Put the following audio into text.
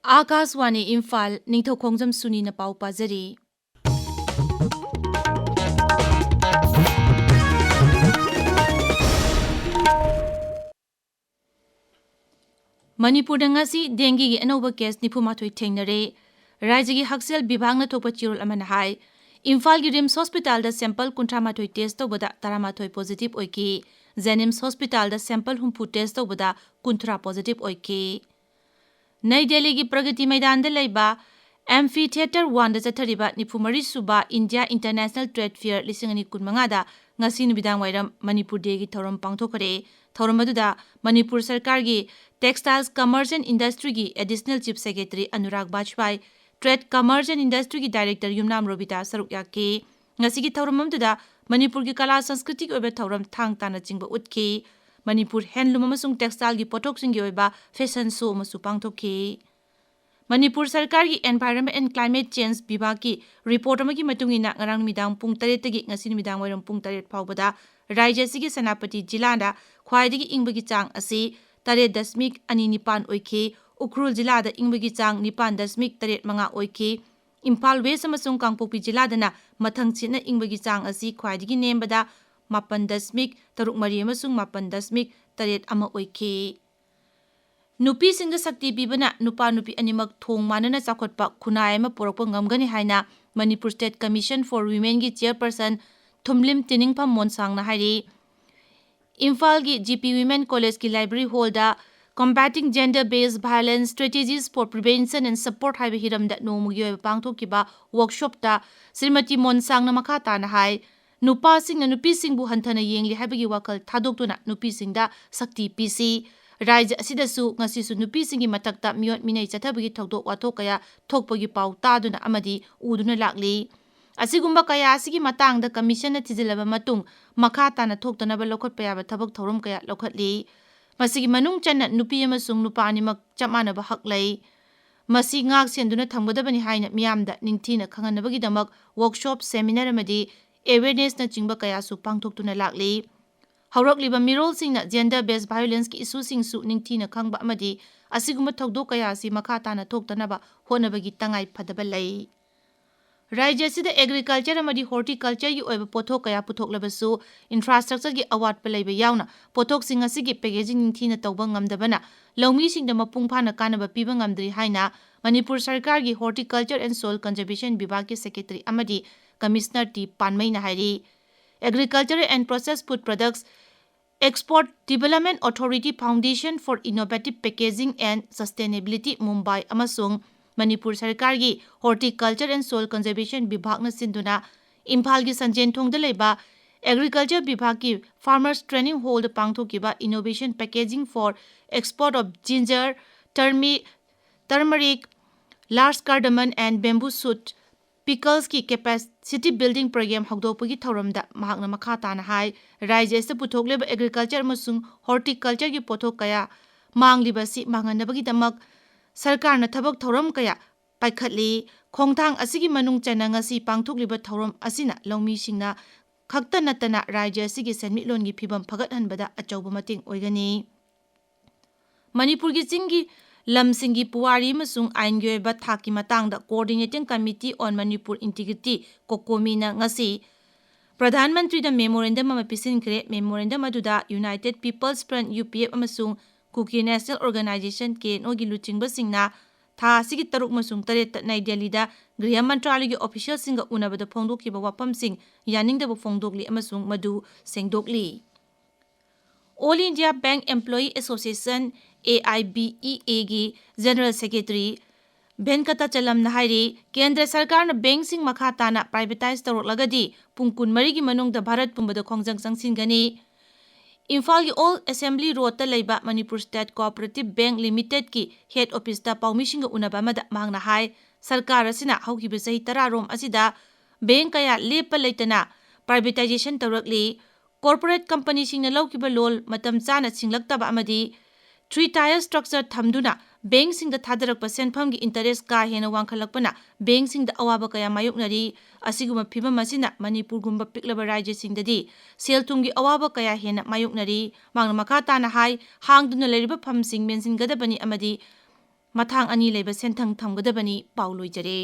आकाशवाणी इम्फाल निंगथौखोंजम सुनी न पाउ पाजरी। Manipur ngasi dengue gi anova case nifumathoi thengnare राज्य की हक्सेल विभाग न थोप चिरोल अमन हाई इम्फाल की रिम्स हॉस्पिटल दा सैंपल कुंथ्रामाथoi टेस्ट तौबदा तरामाथoi पॉजिटिव ओइकी जेनिम्स हॉस्पिटल दा सैंपल हुंफु टेस्ट तौबदा कुंथ्रा पॉजिटिव ओइकी नई दिल्ली की प्रगति मैदान दा लैबा एम्फी थिएटर 1 दा चथरिबा निफुमरी सुबा इंडिया इंटरनेशनल ट्रेड फेयर लिसिंगनी कुनमंगा दा ngasi nubidang wairam Manipur day की थौरम पांगथोखरे थौरम अदुदा मणिपुर सरकार की टेक्सटाइल्स कमर्स एंड इंडस्ट्री की additional chief secretary Anurag Bajpai trade commerce and industry की डायरेक्टर युमनाम रोबिता सरुक याकी ngasi की थौरम अदुदा मणिपुर की कला संस्कृति की थौरम थांग ताना चिंगबा उतकी मणिपुर हैंडलूम अमसुंग टेक्सटाइल की पोथोक्सिंग की फैशन शो अमसु पांगथोखी मणिपुर सरकार की एनवायरनमेंट एंड क्लाइमेट चेंज विभाग की report अमगी मतुंगिना ngarang midang pung 3 tagi ngasi midang wairam pung 3 फाउबदा राज्य सिगी सेनापति जिला ख्वाइदगी इंबगी चांग असी 3.29 ओइखी उखरुल जिला इंबगी चांग 9.35 ओइखी इम्फाल वेस्ट अमसुंग कांगपोक्पी जिलादना मथंग चिना इंबगी चांग असी ख्वाइदगी नेमबदा 9.3 अमसुंग 9.8 ओइखी नुपी सिंग शक्ति पीबना नुपा नुपी अनिमक थोंग मानना चाखोटपा खुनाय अमा पोरकप ngamgani हाइना Manipur state commission for women की चेयरपर्सन थुमलिम तिनिंगफम मोनसांगना हाइरी इम्फाल की जीपी वुमेन कॉलेज की लाइब्रेरी हॉल दा combating gender based violence strategies for prevention and support हाइबे हिरमदा नोमुगी ओइबा पांगथोकिबा वर्कशॉप दा श्रीमती मोनसांगना मखा ताना हाइ नुपा सिंग नुपी सिंगबु हंथना येंगली हाइबगी वाखल थादोक्तुना नुपी सिंगदा शक्ति पीसी राज्य असिदसु ngasisu nupi singi matakta miyot minai chathabagi thokdok wathok kaya thokpagi pau taduna amadi uduna lakli asigumba kaya asigi matangda commission na thijilaba matung makha tana thoktanaba lokhot payaba thabak thorum kaya lokhatli masigi manung channa nupi amasung nupa animak chamanaba haklai masi ngak senduna thamgadabani haina miyamda ningthina khanganabagi damak workshop seminar amadi awareness na chingba kaya su pangthoktuna lakli हौरकलिबा मिरोलसिंगना gender based violence की इशूसिंगसु निंगथीना खंगबा अमदी असिगुम थौदोक कया असि मखा ताना थोक्तनबा होनबगी तंगाई फदबा लई राज्य सिदा एग्रीकल्चर अमदी हॉर्टिकल्चर की ओइबा पोथोक कया पुथोकलबसु इंफ्रास्ट्रक्चर की अवाटपा लैबा यावना पोथोकसिंग असिगी पैकेजिंग निंगथीना तौबा ngamdabana लौमीसिंगदा मपुंग फाना कानबा पीबा ngamdri हाइना मणिपुर सरकार की हॉर्टिकल्चर एंड सोइल कंजर्वेशन विभाग के सेक्रेटरी अमदी कमिश्नर टी पानमैना हाइरी agriculture and process food products Export Development Authority Foundation for Innovative Packaging and Sustainability Mumbai amasung Manipur Sarkar gi Horticulture and Soil Conservation Vibhag na sinduna Imphal gi Sanjen thongda leiba Agriculture Vibhag ki Farmers Training Hall da pangthokiba Innovation Packaging for Export of Ginger, Turmeric, Large Cardamom and Bamboo Shoot Pickles की capacity building programme हौदोपगी थौरमदा महाकना मखा ताना high राज्य से पुथोकलेबा agriculture अमसुंग horticulture की पोथोक कया मांगलिबसी मांगनबगी दमक सरकार न थबक थौरम कया पाइखतली खोंगथांग असिगी मनुंग चना ngasi पांगथोकलिबा थौरम असिना लौमीसिंगना खक्ता नतना राज्य असिगी सेनमिलोन की फिबम फगतहनबदा अचौबा मतेंग ओइगनी मणिपुर की चिंगी लमसिंगी पुवारी मसुंग आइनगी ओइबा थाकी मतंगदा coordinating committee on Manipur integrity कोकोमीना ngasi प्रधानमंत्री दा मेमोरेंडम अमा पिसिनख्रे मेमोरेंडम अदुदा यूनाइटेड पीपल्स फ्रंट यूपीएफ अमसुंग कुकी नेशनल ऑर्गेनाइजेशन के नोगी लुचिंगबा सिंगना था सिगी तरुक मसुंग तरेत नई दिल्लीदा गृह मंत्रालय की ऑफिशियल सिंग उनबदा फोंदोकिबा वाफम सिंग यानिंगदबा फोंदोकली अमसुंग मधु सेंगदोकली All India bank employee association AIBEA की जनरल सेक्रेटरी भेंकटाचलम नाहारी केंद्र सरकार बैंक सिंग मखा ताना प्राइवेटाइज तौरलगदी पुंग 12 की मनुंगदा भारत पुंबदा खोंजंग संगसिनगनी इम्फाल की ऑल असेंबली रोड ता लेबा Manipur state cooperative bank limited की हेड ऑफिस ता पाउमिसिंग उनबा मदा मांगना हाई सरकार असिना हौकिबे सही 10 रोम असिदा बैंक कया लेप लेतना प्राइवेटाइजेशन तौरकली कॉर्पोरेट कंपनी सिंगना लौकिबा लोल मतम चाना सिंगलक्तबा अमदी 3 टायर स्ट्रक्चर थमदुना बैंक सिंग दा थादरकपा सेनफम की इंटरेस्ट का हेना वांखलकपना बैंक सिंग दा अवाबा कया मायुकनरी असिगुम फिबम असिना मणिपुर गुम्बा पिकलबा राज्य सिंग ददी सेल थुंगी अवाबा कया हेना मायुकनरी मांगना मखा ताना हाई हांगदुना लेरिबा फम सिंग मेंसिन गदबनी अमदी ꯃꯊꯥꯡ ꯑꯅꯤ ꯂꯩꯕ ꯁꯦꯟꯊꯪ ꯊꯝꯒꯗꯕꯅꯤ ꯄꯥꯎ ꯂꯣꯏꯖꯔꯦ